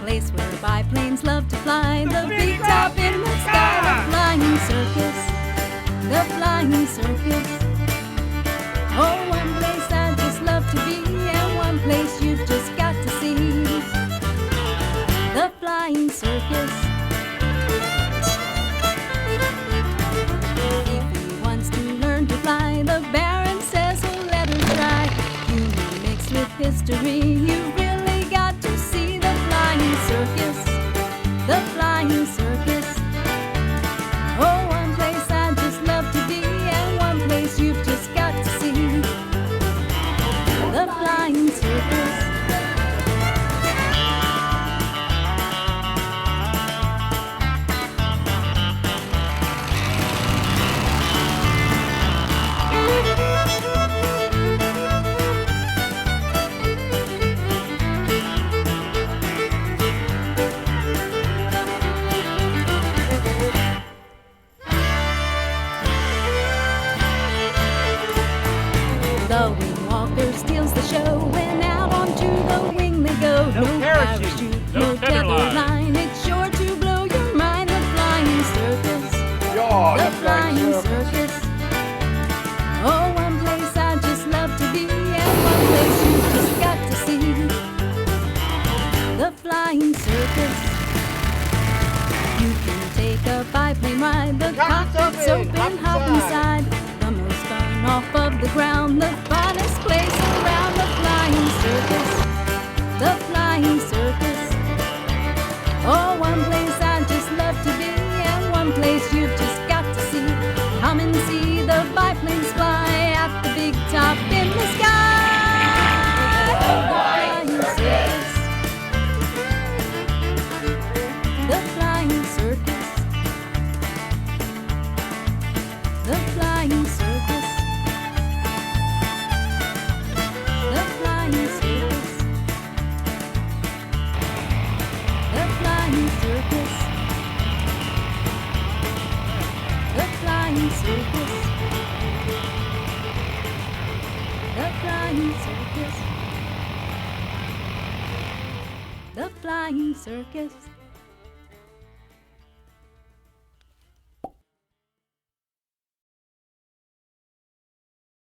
place where biplanes love to fly. The big top in the sky, the flying circus, the flying circus. Oh, one place I just love to be, and one place you've just got to see. The flying circus. If he wants to learn to fly, the Baron says, oh, let her try. Humor mixed with history, you've really got to see the flying circus, the flying circus. Oh, one place I just love to be, and one place you've just got to see. The flying circus. The wing walker steals the show, and out onto the wing they go. No parachute, no tether line. It's sure to blow your mind. The flying circus, the flying circus. Oh, one place I just love to be, and one place you've just got to see. The flying circus. You can take a biplane ride. The cockpit's open, hop inside. The most fun off of the ground, the finest place around. The flying circus, the flying circus. Oh, one place I just love to be, and one place you've just got to see. Come and see the biplanes fly at the big top in the sky. The flying circus, the flying circus. The flying circus, the flying circus, the flying circus, the flying circus, the flying circus.